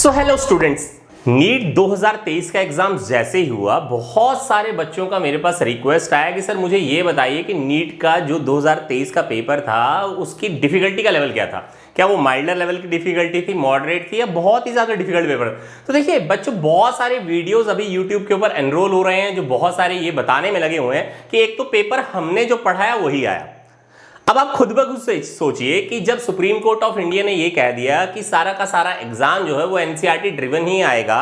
Hello students, NEET 2023 का exam जैसे ही हुआ बहुत सारे बच्चों का मेरे पास रिक्वेस्ट आया कि सर मुझे ये बताइए कि नीट का जो 2023 का पेपर था उसकी डिफिकल्टी का लेवल क्या था। क्या वो माइल्डर लेवल की डिफिकल्टी थी, मॉडरेट थी या बहुत ही ज्यादा डिफिकल्ट पेपर। तो देखिए बच्चों, बहुत सारे वीडियोस अभी यूट्यूब के ऊपर एनरोल हो रहे हैं जो बहुत सारे ये बताने में लगे हुए हैं कि एक तो पेपर हमने जो पढ़ाया वही आया। अब आप खुद ब खुद से सोचिए कि जब सुप्रीम कोर्ट ऑफ इंडिया ने ये कह दिया कि सारा का सारा एग्जाम जो है वो एनसीईआरटी ड्रिवन ही आएगा,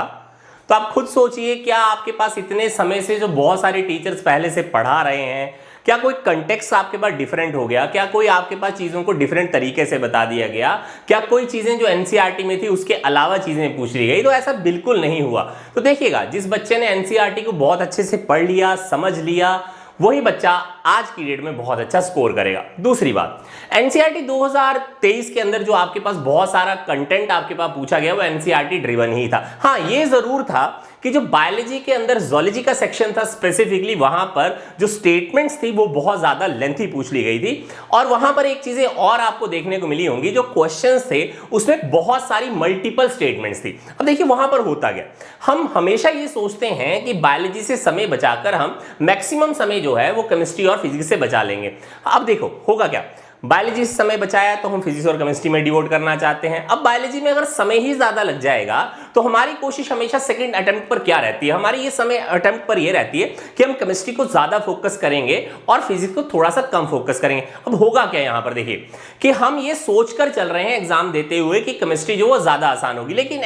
तो आप खुद सोचिए क्या आपके पास इतने समय से जो बहुत सारे टीचर्स पहले से पढ़ा रहे हैं, क्या कोई कंटेक्स्ट आपके पास डिफरेंट हो गया, क्या कोई आपके पास चीजों को डिफरेंट तरीके से बता दिया गया, क्या कोई चीजें जो एनसीईआरटी में थी उसके अलावा चीजें पूछ ली गई। तो ऐसा बिल्कुल नहीं हुआ। तो देखिएगा, जिस बच्चे ने एनसीईआरटी को बहुत अच्छे से पढ़ लिया, समझ लिया, वही बच्चा आज की डेट में बहुत अच्छा स्कोर करेगा। दूसरी बात, एनसीईआरटी 2023 के अंदर जो आपके पास बहुत सारा कंटेंट आपके पास पूछा गया वो एनसीईआरटी ड्रिवन ही था। हाँ, ये जरूर था कि जो बायोलॉजी के अंदर जूलॉजी का सेक्शन था स्पेसिफिकली, वहां पर जो स्टेटमेंट्स थी वो बहुत ज्यादा लेंथी पूछ ली गई थी। और वहां पर एक चीजें और आपको देखने को मिली होंगी, जो क्वेश्चंस थे उसमें बहुत सारी मल्टीपल स्टेटमेंट्स थी। अब देखिए वहां पर होता गया, हम हमेशा ये सोचते हैं कि बायोलॉजी से समय बचाकर हम मैक्सिमम समय जो है वो केमिस्ट्री और फिजिक्स से बचा लेंगे। अब देखो होगा क्या, बायोलॉजी से समय बचाया तो हम फिजिक्स और केमिस्ट्री में डिवोट करना चाहते हैं। अब बायोलॉजी में अगर समय ही ज्यादा लग जाएगा तो हमारी कोशिश हमेशा सेकंड अटेम्प्ट पर क्या रहती है, हमारी ये समय अटेम्प्ट पर ये रहती है कि हम केमिस्ट्री को ज्यादा फोकस करेंगे और फिजिक्स को थोड़ा सा कम फोकस करेंगे। अब होगा क्या यहां पर, देखिए कि हम ये सोचकर चल रहे हैं एग्जाम देते हुए कि केमिस्ट्री जो वो ज्यादा आसान होगी, लेकिन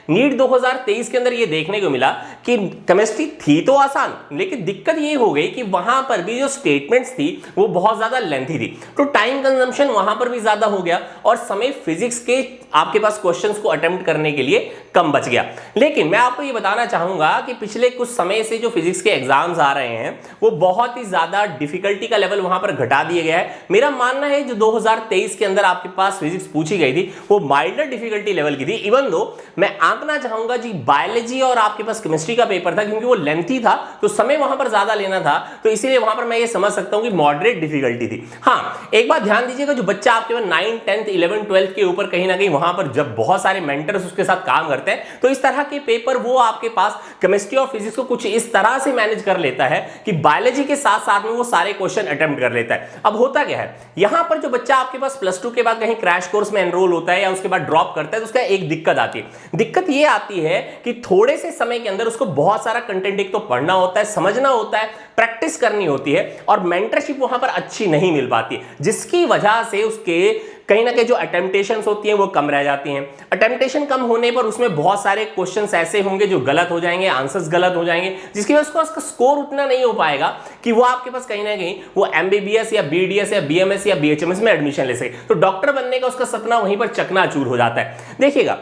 नीट 2023 के अंदर ये देखने को मिला कि केमिस्ट्री थी तो आसान, लेकिन दिक्कत ये हो गई कि वहां पर भी जो स्टेटमेंट्स थी वो बहुत ज्यादा लेंथी थी, तो टाइम कंजम्पशन वहां पर भी ज्यादा हो गया और समय फिजिक्स के आपके पास क्वेश्चंस को अटेम्प्ट करने के लिए कम बच गया। लेकिन मैं आपको ये बताना चाहूंगा कि पिछले कुछ समय से जो फिजिक्स के एग्जाम्स आ रहे हैं वो बहुत ही ज्यादा डिफिकल्टी का लेवल वहां पर घटा दिया गया है। मेरा मानना है जो 2023 के अंदर आपके पास फिजिक्स पूछी गई थी वो माइल्डर डिफिकल्टी लेवल की थी। इवन दो मैं आंकना चाहूंगा जी बायोलॉजी और आपके पास केमिस्ट्री का पेपर था, क्योंकि वो लेंथी था तो समय वहां पर ज्यादा लेना था, तो इसीलिए वहां पर मैं ये समझ सकता हूं कि मॉडरेट डिफिकल्टी थी। हाँ, एक बात ध्यान दीजिएगा, जो बच्चा आपके पास 9, 10, 11, 12 के ऊपर कहीं ना कहीं वहां पर जब बहुत सारे मेंटर्स उसके साथ काम करते हैं तो इस तरह के पेपर वो आपके पास केमिस्ट्री और फिजिक्स को कुछ इस तरह से मैनेज कर लेता है कि बायोलॉजी के साथ साथ में वो सारे क्वेश्चन अटेम्प्ट कर लेता है। अब होता क्या है, यहां पर जो बच्चा आपके पास +2 के बाद कहीं क्रैश कोर्स में एनरोल होता है या उसके बाद ड्रॉप करता है तो उसका एक दिक्कत आती है। दिक्कत ये आती है कि थोड़े से समय के अंदर उसको बहुत सारा कंटेंट एक तो पढ़ना होता है, समझना होता है, प्रैक्टिस करनी होती है और मेंटरशिप वहां पर अच्छी नहीं मिल पाती है, जिसकी वजह से उसके कहीं ना कहीं जो अटेम्प्टेशंस होती हैं वो कम रह जाती हैं। अटेम्प्टेशन कम होने पर उसमें बहुत सारे क्वेश्चंस ऐसे होंगे जो गलत हो जाएंगे, आंसर्स गलत हो जाएंगे, जिसकी वजह से उसका स्कोर उतना नहीं हो पाएगा कि वो आपके पास कहीं ना कहीं वो एमबीबीएस या बीडीएस या बीएमएस या बीएचएमएस में एडमिशन ले सके। तो डॉक्टर बनने का उसका सपना वहीं पर चकनाचूर हो जाता है। देखिएगा,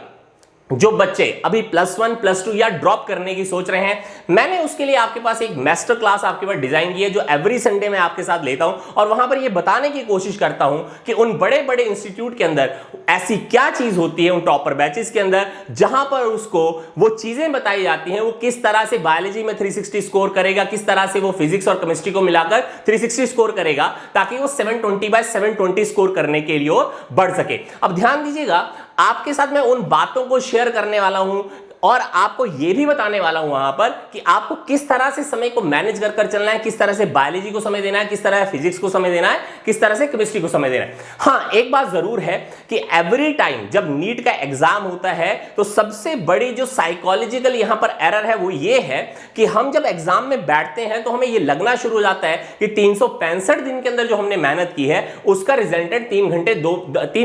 जो बच्चे अभी +1, +2 या ड्रॉप करने की सोच रहे हैं, मैंने उसके लिए आपके पास एक मास्टर क्लास आपके पास डिजाइन की है जो एवरी संडे मैं आपके साथ लेता हूं और वहां पर ये बताने की कोशिश करता हूं कि उन बड़े बड़े इंस्टीट्यूट के अंदर ऐसी क्या चीज होती है, उन टॉपर बैचेस के अंदर जहां पर उसको वो चीजें बताई जाती हैं, वो किस तरह से बायोलॉजी में 360 स्कोर करेगा, किस तरह से वो फिजिक्स और केमिस्ट्री को मिलाकर 360 स्कोर करेगा ताकि वो 720/720 स्कोर करने के लिए बढ़ सके। अब ध्यान दीजिएगा, आपके साथ मैं उन बातों को शेयर करने वाला हूं और आपको यह भी बताने वाला हूं वहां पर कि आपको किस तरह से समय को मैनेज कर चलना है, किस तरह से बायोलॉजी को समय देना है, किस तरह फिजिक्स को समय देना है, किस तरह से केमिस्ट्री को समय देना है। हाँ, एक बात जरूर है कि एवरी टाइम जब नीट का एग्जाम होता है तो सबसे बड़ी जो साइकोलॉजिकल यहां पर एरर है वो ये है कि हम जब एग्जाम में बैठते हैं तो हमें यह लगना शुरू हो जाता है कि 365 दिन के अंदर जो हमने मेहनत की है उसका रिजल्टेंट 3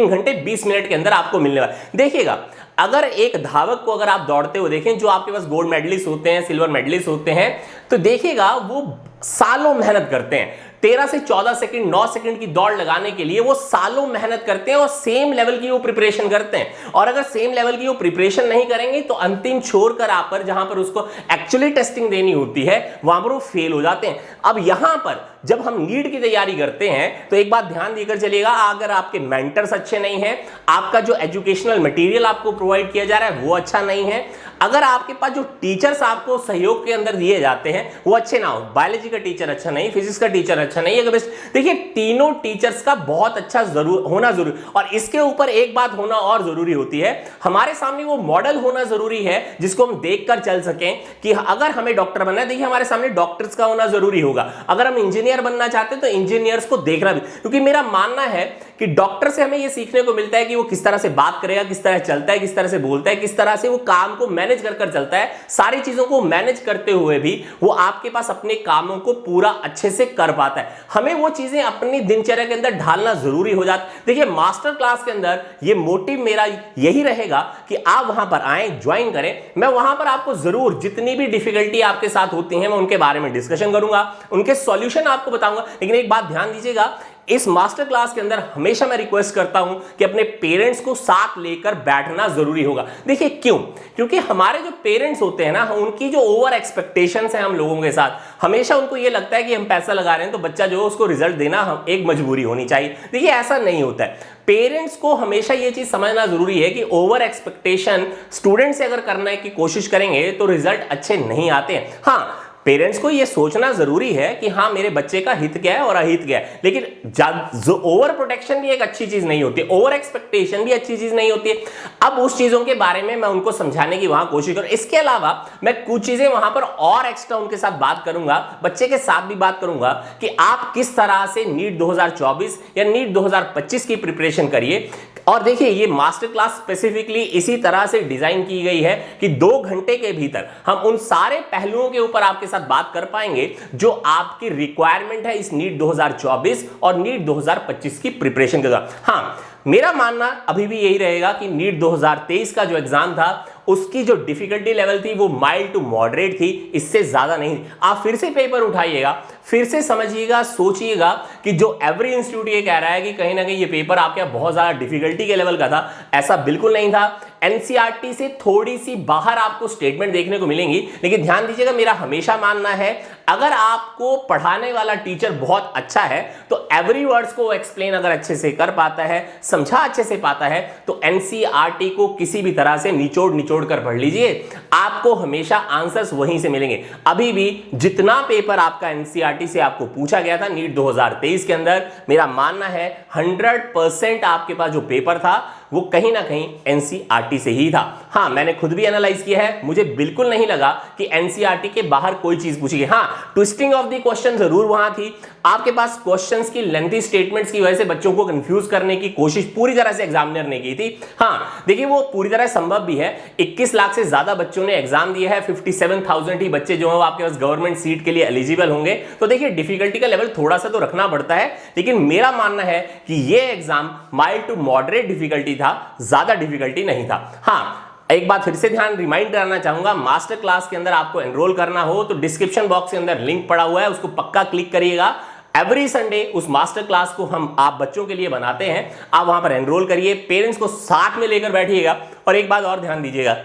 घंटे 20 मिनट के अंदर आपको मिलने वाला। देखिएगा, अगर एक धावक को अगर आप दौड़ते हुए देखें, जो आपके पास गोल्ड मेडलिस्ट होते हैं, सिल्वर मेडलिस्ट होते हैं, तो देखिएगा वो सालों मेहनत करते हैं। 13 से 14 सेकंड 9 सेकंड की दौड़ लगाने के लिए वो सालों मेहनत करते हैं और सेम लेवल की वो प्रिपरेशन करते हैं। और अगर सेम लेवल की वो प्रिपरेशन नहीं करेंगे तो अंतिम छोर कर आप पर जहां पर उसको एक्चुअली टेस्टिंग देनी होती है वहां पर वो फेल हो जाते हैं। अब यहां पर जब हम नीट की तैयारी करते हैं तो एक बात ध्यान देकर चलिएगा, अगर आपके मेंटर्स अच्छे नहीं हैं, आपका जो एजुकेशनल मटेरियल आपको प्रोवाइड किया जा रहा है वो अच्छा नहीं है, अगर आपके पास जो टीचर्स आपको सहयोग के अंदर दिए जाते हैं वो अच्छे ना हो, बायोलॉजी का टीचर अच्छा नहीं, फिजिक्स का टीचर अच्छा नहीं है, देखिए तीनों टीचर्स का बहुत अच्छा होना जरूरी, और इसके ऊपर एक बात होना और जरूरी होती है, हमारे सामने वो मॉडल होना जरूरी है जिसको हम देखकर चल सकें कि अगर हमें डॉक्टर बनना है, देखिए हमारे सामने डॉक्टर्स का होना जरूरी होगा। अगर हम इंजीनियर बनना चाहते हैं तो इंजीनियर्स को देखना भी, क्योंकि मेरा मानना है कि डॉक्टर से हमें यह सीखने को मिलता है कि वो किस तरह से बात करेगा, किस तरह चलता है, किस तरह से बोलता है, किस तरह से वो काम को मैनेज कर चलता है। सारी चीजों को मैनेज करते हुए भी वो आपके पास अपने कामों को पूरा अच्छे से कर पाता है। हमें वो चीजें अपनी दिनचर्या के अंदर ढालना जरूरी हो जाता है। देखिए मास्टर क्लास के अंदर ये मोटिव मेरा यही रहेगा कि आप वहां पर आए, ज्वाइन करें। मैं वहां पर आपको जरूर जितनी भी डिफिकल्टी आपके साथ होती है मैं उनके बारे में डिस्कशन करूंगा, उनके सॉल्यूशन आपको बताऊंगा। लेकिन एक बात ध्यान दीजिएगा, इस मास्टर क्लास के अंदर हमेशा मैं रिक्वेस्ट करता हूं कि अपने पेरेंट्स को साथ लेकर बैठना जरूरी होगा। देखिए क्यों? क्योंकि हमारे जो पेरेंट्स होते हैं ना, उनकी जो ओवर एक्सपेक्टेशंस हैं हम लोगों के साथ, हमेशा उनको ये लगता है कि हम पैसा लगा रहे हैं तो बच्चा जो है उसको रिजल्ट देना हम एक मजबूरी होनी चाहिए। देखिए ऐसा नहीं होता है। पेरेंट्स को हमेशा ये चीज समझना जरूरी है कि ओवर एक्सपेक्टेशन स्टूडेंट से अगर करने की कोशिश करेंगे तो रिजल्ट अच्छे नहीं आते हैं। हाँ, पेरेंट्स को यह सोचना जरूरी है कि हाँ मेरे बच्चे का हित क्या है और अहित क्या है, लेकिन जो ओवर प्रोटेक्शन भी एक अच्छी चीज नहीं होती, ओवर एक्सपेक्टेशन भी अच्छी चीज नहीं होती है। अब उस चीजों के बारे में मैं उनको समझाने की वहां कोशिश करूं। इसके अलावा मैं कुछ चीजें वहां पर और एक्स्ट्रा उनके साथ बात करूंगा, बच्चे के साथ भी बात करूंगा कि आप किस तरह से नीट 2024 या नीट 2025 की प्रिपरेशन करिए। और देखिए ये मास्टर क्लास स्पेसिफिकली इसी तरह से डिजाइन की गई है कि 2 घंटे के भीतर हम उन सारे पहलुओं के ऊपर आपके साथ बात कर पाएंगे जो आपकी रिक्वायरमेंट है इस नीट 2024 और नीट 2025 की प्रिपरेशन के दौरान। हाँ, मेरा मानना अभी भी यही रहेगा कि नीट 2023 का जो एग्जाम था उसकी जो डिफिकल्टी लेवल थी वो माइल्ड टू मॉडरेट थी, इससे ज्यादा नहीं। आप फिर से पेपर उठाइएगा, फिर से समझिएगा, सोचिएगा कि जो एवरी इंस्टीट्यूट ये कह रहा है कि कहीं ना कहीं ये पेपर आपके बहुत ज्यादा डिफिकल्टी के लेवल का था, ऐसा बिल्कुल नहीं था। एनसीईआरटी से थोड़ी सी बाहर आपको स्टेटमेंट देखने को मिलेंगी, लेकिन ध्यान दीजिएगा मेरा हमेशा मानना है अगर आपको पढ़ाने वाला टीचर बहुत अच्छा है तो एवरी वर्ड्स को एक्सप्लेन अगर अच्छे से कर पाता है, समझा अच्छे से पाता है, तो एनसीईआरटी को किसी भी तरह से निचोड़ कर पढ़ लीजिए, आपको हमेशा आंसर्स वहीं से मिलेंगे। अभी भी जितना पेपर आपका एनसीईआरटी से आपको पूछा गया था नीट 2023 के अंदर, मेरा मानना है 100% आपके पास जो पेपर था वो कहीं ना कहीं एनसीईआरटी से ही था। हाँ, मैंने खुद भी एनालाइज किया है, मुझे बिल्कुल नहीं लगा कि एनसीईआरटी के बाहर कोई चीज पूछी गई। हाँ, ट्विस्टिंग ऑफ द क्वेश्चन जरूर वहां थी। आपके पास क्वेश्चंस की लेंथी स्टेटमेंट्स की वजह से बच्चों को कंफ्यूज करने की कोशिश पूरी तरह से एग्जामिनर ने की थी। हाँ, देखिए वो पूरी तरह संभव भी है। 21 लाख से ज्यादा बच्चों ने एग्जाम दिया है, 57,000 ही बच्चे जो है आपके पास गवर्नमेंट सीट के लिए एलिजिबल होंगे। तो देखिए डिफिकल्टी का लेवल थोड़ा सा तो रखना पड़ता है, लेकिन मेरा मानना है कि ये exam mild to moderate difficulty था, ज्यादा डिफिकल्टी नहीं था। हाँ, एक बात फिर से ध्यान रिमाइंड कराना चाहूंगा, मास्टर क्लास के अंदर आपको एनरोल करना हो तो डिस्क्रिप्शन बॉक्स के अंदर लिंक पड़ा हुआ है, उसको पक्का क्लिक करिएगा। एवरी संडे उस मास्टर क्लास को हम आप बच्चों के लिए बनाते हैं, आप वहां पर एनरोल करिए, पेरेंट्स को साथ में लेकर बैठिएगा। और एक बात और ध्यान दीजिएगा,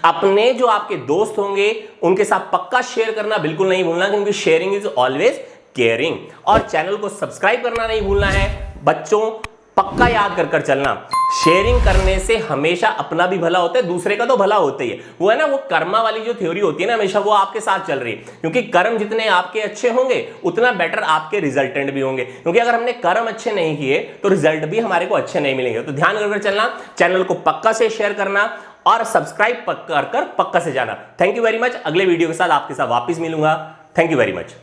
अपने जो आपके दोस्त होंगे उनके साथ पक्का शेयर करना बिल्कुल नहीं भूलना, क्योंकि शेयरिंग इज ऑलवेज केयरिंग। और चैनल को सब्सक्राइब करना नहीं भूलना है। बच्चों पक्का याद कर चलना, शेयरिंग करने से हमेशा अपना भी भला होता है, दूसरे का तो भला होता ही है। वो है ना, वो कर्मा वाली जो थ्योरी होती है ना, हमेशा वो आपके साथ चल रही है, क्योंकि कर्म जितने आपके अच्छे होंगे उतना बेटर आपके रिजल्टेंट भी होंगे। क्योंकि अगर हमने कर्म अच्छे नहीं किए तो रिजल्ट भी हमारे को अच्छे नहीं मिलेंगे। तो ध्यान रखकर चलना, चैनल को पक्का से शेयर करना और सब्सक्राइब कर पक्का से जाना। Thank you very much. अगले वीडियो के साथ आपके साथ वापिस मिलूंगा। Thank you very much.